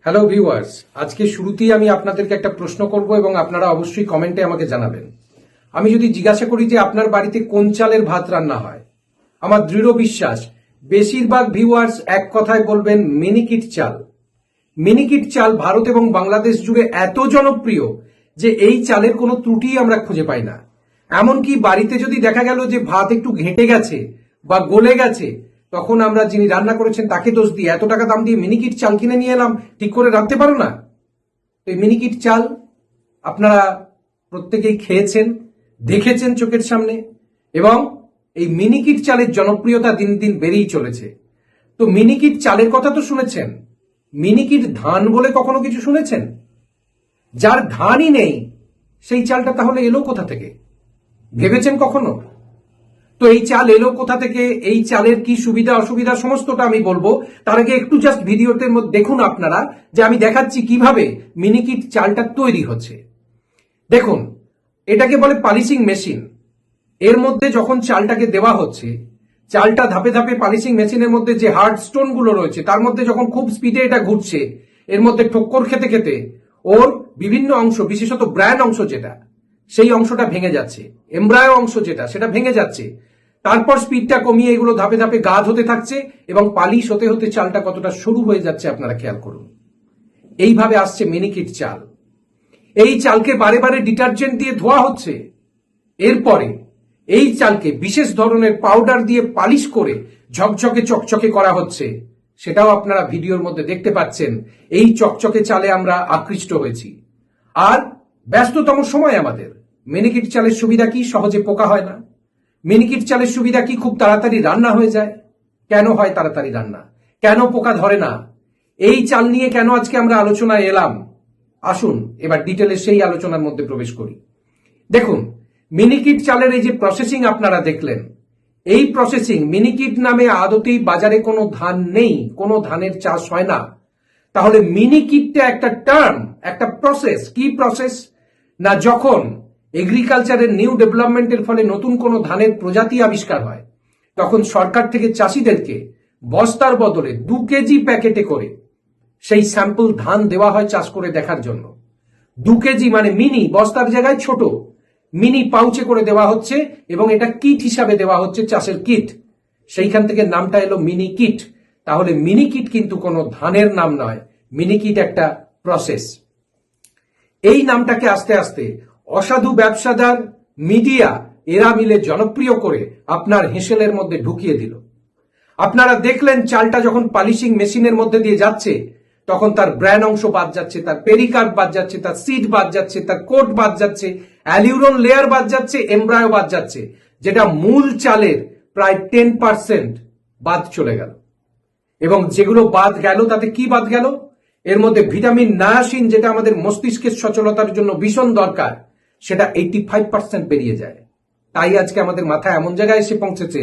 Hello viewers, আজকে শুরুতেই আমি আপনাদেরকে একটা প্রশ্ন করব এবং আপনারা অবশ্যই কমেন্টে আমাকে জানাবেন। আমি যদি জিজ্ঞাসা করি যে আপনার বাড়িতে কোন চালের ভাত রান্না হয়, আমার দৃঢ় বিশ্বাস বেশিরভাগ ভিউয়ার্স এক কথায় বলবেন মিনিকিট চাল। মিনিকিট চাল ভারত এবং বাংলাদেশ জুড়ে এত জনপ্রিয় যে এই চালের কোনো ত্রুটি আমরা খুঁজে পাই না। এমনকি বাড়িতে যদি দেখা গেল যে ভাত একটু ঘেঁটে গেছে বা গলে গেছে, তখন আমরা যিনি রান্না করেছেন তাকে দোষ দিই, এত টাকা দাম দিয়ে মিনিকিট চাল কিনে নিয়ে এলাম, ঠিক করে রাখতে পারো না। এই মিনিকিট চাল আপনারা প্রত্যেকেই খেয়েছেন, দেখেছেন চোখের সামনে, এবং এই মিনিকিট চালের জনপ্রিয়তা দিন দিন বেড়েই চলেছে। তো মিনিকিট চালের কথা তো শুনেছেন, মিনিকিট ধান বলে কখনো কিছু শুনেছেন? যার ধানই নেই সেই চালটা তাহলে এলো কোথা থেকে, ভেবেছেন কখনো? তো এই চাল এলো কোথা থেকে, এই চালের কি সুবিধা অসুবিধা সমস্তটা আমি বলবো। তার আগে একটু জাস্ট ভিডিওতে দেখুন আপনারা, যে আমি দেখাচ্ছি কিভাবে মিনিকিট চালটা তৈরি হচ্ছে। দেখুন, এটাকে বলে পলিশিং মেশিন। এর মধ্যে যখন চালটাকে দেওয়া হচ্ছে, চালটা ধাপে ধাপে পলিশিং মেশিনের মধ্যে যে হার্ড স্টোন গুলো রয়েছে তার মধ্যে যখন খুব স্পিডে এটা ঘুরছে, এর মধ্যে ঠক্কর খেতে খেতে ওর বিভিন্ন অংশ, বিশেষত ব্র্যান্ড অংশ যেটা, সেই অংশটা ভেঙে যাচ্ছে, এমব্রায়ো অংশ যেটা সেটা ভেঙে যাচ্ছে। তারপর স্পিডটা কমিয়ে এগুলো ধাপে ধাপে গাঢ় হতে থাকছে এবং পালিশ হতে হতে চালটা কতটা সরু হয়ে যাচ্ছে আপনারা খেয়াল করুন। এইভাবে আসছে মিনিকিট চাল। এই চালকে বারে বারে ডিটারজেন্ট দিয়ে ধোয়া হচ্ছে, এরপরে এই চালকে বিশেষ ধরনের পাউডার দিয়ে পালিশ করে ঝকঝকে চকচকে করা হচ্ছে। সেটাও আপনারা ভিডিওর মধ্যে দেখতে পাচ্ছেন। এই চকচকে চালে আমরা আকৃষ্ট হয়েছি। আর ব্যস্ততম সময় আমাদের, মিনিকিট চালের সুবিধা কি? সহজে পোকা হয় না। মিনিকিট চালের সুবিধা কি? খুব তাড়াতাড়ি রান্না হয়ে যায়। কেন হয় তাড়াতাড়ি রান্না? কেন পোকা ধরে না? এই চাল নিয়ে কেন আজকে আমরা আলোচনায় এলাম? আসুন এবার ডিটেলে সেই আলোচনার মধ্যে প্রবেশ করি। দেখুন, মিনিকিট চালের এই যে প্রসেসিং আপনারা দেখলেন, এই প্রসেসিং, মিনিকিট নামে আদতেই বাজারে কোনো ধান নেই, কোনো ধানের চাষ হয় না। তাহলে মিনিকিটটা একটা টার্ম, একটা প্রসেস। কি প্রসেস? না, যখন এগ্রিকালচারের নিউ ডেভেলপমেন্টের ফলে নতুন কোনো ধানের প্রজাতি আবিষ্কার হয়, তখন সরকার থেকে চাষিদেরকে বস্তার বদলে 2 কেজি প্যাকেটে করে সেই স্যাম্পল ধান দেওয়া হয় চাষ করে দেখার জন্য। 2 কেজি মানে মিনি, বস্তার জায়গায় ছোট, মিনি পাউচে করে দেওয়া হচ্ছে এবং এটা কিট হিসাবে দেওয়া হচ্ছে, চাষের কিট। সেইখান থেকে নামটা এলো মিনি কিট। তাহলে মিনি কিট কিন্তু কোনো ধানের নাম নয়, মিনি কিট একটা প্রসেস। এই নামটাকে আস্তে আস্তে অসাধু ব্যবসাদার, মিডিয়া, এরা মিলে জনপ্রিয় করে আপনার হেঁসেলের মধ্যে ঢুকিয়ে দিল। আপনারা দেখলেন চালটা যখন পলিশিং মেশিনের মধ্যে দিয়ে যাচ্ছে, তখন তার ব্র্যান্ড অংশ বাদ যাচ্ছে, তার পেরিকার্ড বাদ যাচ্ছে, তার সিড বাদ যাচ্ছে, তার কোট বাদ যাচ্ছে, অ্যালিউরন লেয়ার বাদ যাচ্ছে, এমব্রায়ো বাদ যাচ্ছে, যেটা মূল চালের প্রায় 10% বাদ চলে গেল। এবং যেগুলো বাদ গেল তাতে কি বাদ গেল? এর মধ্যে ভিটামিন নায়াসিন, যেটা আমাদের মস্তিষ্কের সচলতার জন্য ভীষণ দরকার, সেটা 85% বেরিয়ে যায়। তাই আজকে আমাদের মাথায় এমন জায়গায় এসে পৌঁছেছে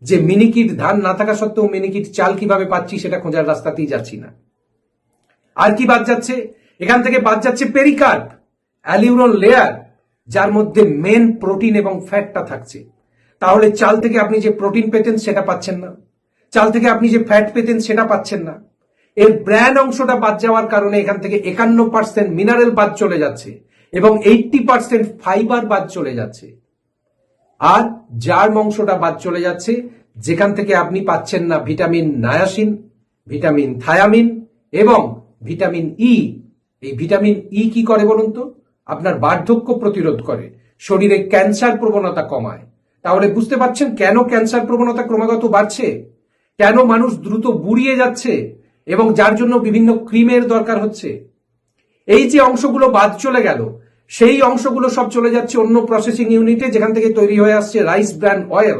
যে মিনিকিট ধান না থাকা সত্ত্বেও মিনিকিট চাল কিভাবে পাচ্ছি সেটা খোঁজার রাস্তাতেই যাচ্ছি না। আর কি বাদ যাচ্ছে? এখান থেকে বাদ যাচ্ছে পেরিকার্ড, অ্যালিউরন লেয়ার, যার মধ্যে মেন প্রোটিন এবং ফ্যাটটা থাকছে। তাহলে চাল থেকে আপনি যে প্রোটিন পেতেন সেটা পাচ্ছেন না, চাল থেকে আপনি যে ফ্যাট পেতেন সেটা পাচ্ছেন না। এর ব্র্যান্ড অংশটা বাদ যাওয়ার কারণে এখান থেকে 51% মিনারেল বাদ চলে যাচ্ছে এবং 80% ফাইবার বাদ চলে যাচ্ছে। আর জার্ম অংশটা বাদ চলে যাচ্ছে, যেখান থেকে আপনি পাচ্ছেন না ভিটামিন নায়াসিন, ভিটামিন থায়ামিন এবং ভিটামিন ই। এই ভিটামিন ই কি করে বলুন তো? আপনার বার্ধক্য প্রতিরোধ করে, শরীরে ক্যান্সার প্রবণতা কমায়। তাহলে বুঝতে পারছেন কেন ক্যান্সার প্রবণতা ক্রমাগত বাড়ছে, কেন মানুষ দ্রুত বুড়িয়ে যাচ্ছে এবং যার জন্য বিভিন্ন ক্রিমের দরকার হচ্ছে। এই যে অংশগুলো বাদ চলে গেল, সেই অংশগুলো সব চলে যাচ্ছে অন্য প্রসেসিং ইউনিটে, যেখান থেকে তৈরি হয়ে আসছে রাইস ব্র্যান অয়েল।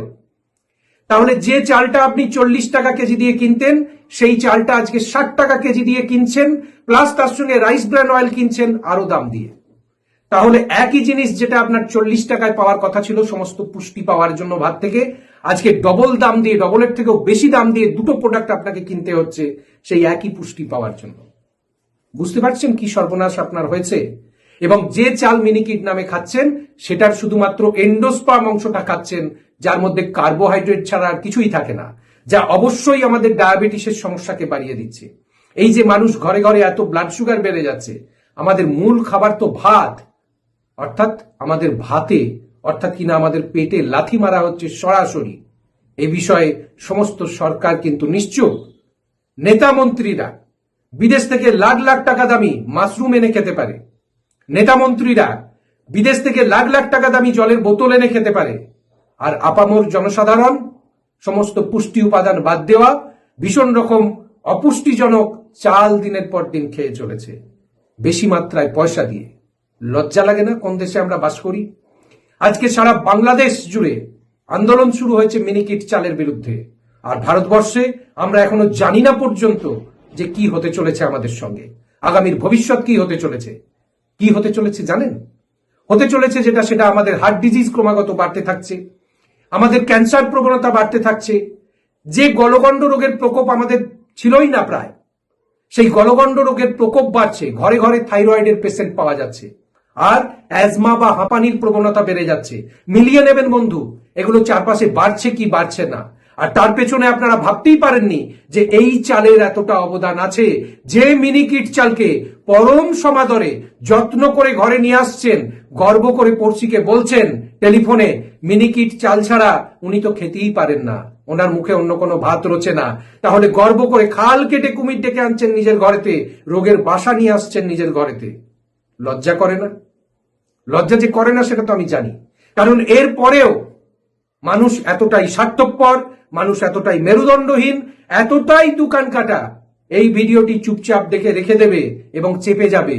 তাহলে যে চালটা আপনি 40 টাকা কেজি দিয়ে কিনতেন, সেই চালটা আজকে 60 টাকা কেজি দিয়ে কিনছেন, প্লাস তার সঙ্গে রাইস ব্র্যান অয়েল কিনছেন আরো দাম দিয়ে। তাহলে একই জিনিস যেটা আপনার 40 টাকায় পাওয়ার কথা ছিল সমস্ত পুষ্টি পাওয়ার জন্য ভাত থেকে, আজকে ডবল দাম দিয়ে, ডবলের থেকেও বেশি দাম দিয়ে দুটো প্রোডাক্ট আপনাকে কিনতে হচ্ছে সেই একই পুষ্টি পাওয়ার জন্য। বুঝতে পারছেন কি সর্বনাশ আপনার হয়েছে? এবং যে চাল মিনিকিট নামে খাচ্ছেন সেটার শুধুমাত্র এন্ডোস্পার্ম অংশটা খাচ্ছেন, যার মধ্যে কার্বোহাইড্রেট ছাড়া আর কিছুই থাকে না, যা অবশ্যই আমাদের ডায়াবেটিসের সমস্যাকে বাড়িয়ে দিচ্ছে। এই যে মানুষ ঘরে ঘরে এত ব্লাড সুগার বেড়ে যাচ্ছে, আমাদের মূল খাবার তো ভাত, অর্থাৎ আমাদের ভাতে অর্থাৎ কিনা আমাদের পেটে লাথি মারা হচ্ছে সরাসরি। এ বিষয়ে সমস্ত সরকার কিন্তু নিশ্চুপ। নেতা মন্ত্রীরা বিদেশ থেকে লাখ লাখ টাকা দামি মাশরুম এনে খেতে পারে, নেতা মন্ত্রীরা বিদেশ থেকে লাখ লাখ টাকা দামি জলের বোতল এনে খেতে পারে, আর আপামর জনসাধারণ সমস্ত পুষ্টি উপাদান বাদ দেওয়া ভীষণ রকম অপুষ্টিজনক চাল দিনের পর দিন খেয়ে চলেছে বেশি মাত্রায় পয়সা দিয়ে। লজ্জা লাগে না কোন দেশে আমরা বাস করি? আজকে সারা বাংলাদেশ জুড়ে আন্দোলন শুরু হয়েছে মিনিকিট চালের বিরুদ্ধে, আর ভারতবর্ষে আমরা এখনো জানি না পর্যন্ত যে কি হতে চলেছে আমাদের সঙ্গে, আগামীর ভবিষ্যৎ কি হতে চলেছে। কি হতে চলেছে জানেন? হতে চলেছে সেটা আমাদের হার্ট ডিজিজ ক্রমাগত বাড়তে থাকছে, আমাদের ক্যান্সার প্রবণতা বাড়তে থাকছে, যে গলগণ্ড রোগের প্রকোপ আমাদের ছিলই না প্রায়, সেই গলগণ্ড রোগের প্রকোপ বাড়ছে, ঘরে ঘরে থাইরয়েডের পেশেন্ট পাওয়া যাচ্ছে, আর অ্যাজমা বা হাঁপানির প্রবণতা বেড়ে যাচ্ছে। মিলিয়ে নেবেন বন্ধু, এগুলো চারপাশে বাড়ছে কি বাড়ছে না। আর তার পেছনে আপনারা ভাবতেই পারেননি যে এই চালের এতটা অবদান আছে, যে মিনিকিট চালকে পরম সমাদরে যত্ন করে ঘরে নিয়ে আসছেন, গর্ব করে পড়শিকে বলছেন টেলিফোনে মিনিকিট চাল ছাড়া উনি তো খেতেই পারেন না, ওনার মুখে অন্য কোনো ভাত রোচে না। তাহলে গর্ব করে খাল কেটে কুমির ডেকে আনছেন নিজের ঘরেতে, রোগের বাসা নিয়ে আসছেন নিজের ঘরেতে। লজ্জা করে না? লজ্জা যে করে না সেটা তো আমি জানি, কারণ এর পরেও মানুষ এতটাই স্বার্থপর, মানুষ এতটাই মেরুদণ্ডহীন, এতটাই দোকান কাটা, এই ভিডিওটি চুপচাপ দেখে রেখে দেবে এবং চেপে যাবে,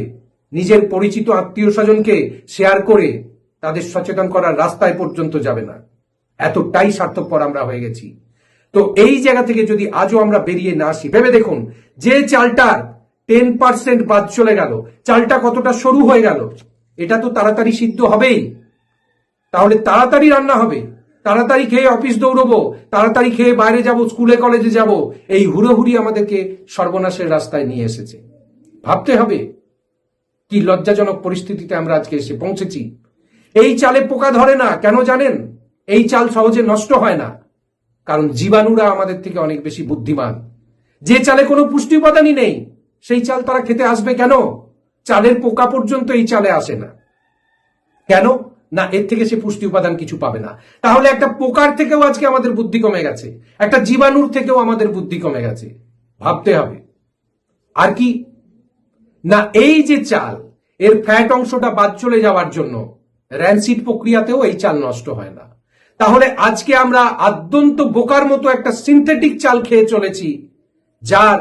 নিজের পরিচিত আত্মীয় স্বজনকে শেয়ার করে তাদের সচেতন করার রাস্তায় পর্যন্ত যাবে না। এতটাই স্বার্থপর আমরা হয়ে গেছি। তো এই জায়গা থেকে যদি আজও আমরা বেরিয়ে না আসি, ভেবে দেখুন যে চালটার 10% বাদ চলে গেল, চালটা কতটা সরু হয়ে গেল। এটা তো তাড়াতাড়ি সিদ্ধ হবেই, তাহলে তাড়াতাড়ি রান্না হবে, তাড়াতাড়ি খেয়ে অফিস দৌড়বো, তাড়াতাড়ি খেয়ে বাইরে যাব, স্কুলে কলেজে যাব, এই হুড়োহুড়ি আমাদেরকে সর্বনাশের রাস্তায় নিয়ে এসেছে। ভাবতে হবে কি লজ্জাজনক পরিস্থিতিতে আমরা আজকে এসে পৌঁছেছি। এই চালে পোকা ধরে না কেন জানেন? এই চাল সহজে নষ্ট হয় না, কারণ জীবাণুরা আমাদের থেকে অনেক বেশি বুদ্ধিমান। যে চালে কোনো পুষ্টি উপাদানই নেই সেই চাল তারা খেতে আসবে কেন? চালের পোকা পর্যন্ত এই চালে আসে না কেন? না, এর থেকে সে পুষ্টি উপাদান কিছু পাবে না। তাহলে একটা পোকার থেকেও আজকে আমাদের বুদ্ধি কমে গেছে, একটা জীবাণুর থেকেও আমাদের বুদ্ধি কমে গেছে। ভাবতে হবে। আর কি না, এই যে চাল, এর ফ্যাট অংশটা বাদ চলে যাওয়ার জন্য র্যানসিড প্রক্রিয়াতেও এই চাল নষ্ট হয় না। তাহলে আজকে আমরা আদ্যন্ত বোকার মতো একটা সিনথেটিক চাল খেয়ে চলেছি, যার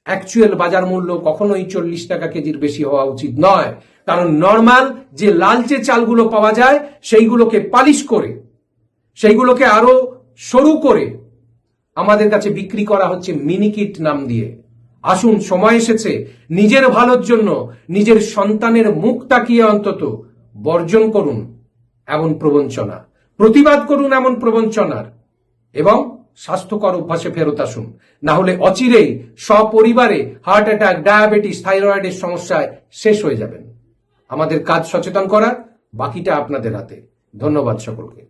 অ্যাকচুয়াল বাজার মূল্য কখনোই 40 টাকা কেজির বেশি হওয়া উচিত নয়। কারণ নর্মাল যে লালচে চালগুলো পাওয়া যায় সেইগুলোকে পালিশ করে, সেইগুলোকে আরো সরু করে আমাদের কাছে বিক্রি করা হচ্ছে মিনিকিট নাম দিয়ে। আসুন, সময় এসেছে নিজের ভালোর জন্য, নিজের সন্তানের মুখ তাকিয়ে অন্তত বর্জন করুন এমন প্রবঞ্চনা, প্রতিবাদ করুন এমন প্রবঞ্চনার, এবং স্বাস্থ্যকর অভ্যাসে ফেরত আসুন। না হলে অচিরেই সপরিবারে হার্ট অ্যাটাক, ডায়াবেটিস, থাইরয়েডের সমস্যায় শেষ হয়ে যাবেন। আমাদের কাজ সচেতন করা, বাকিটা আপনাদের হাতে। ধন্যবাদ সকলকে।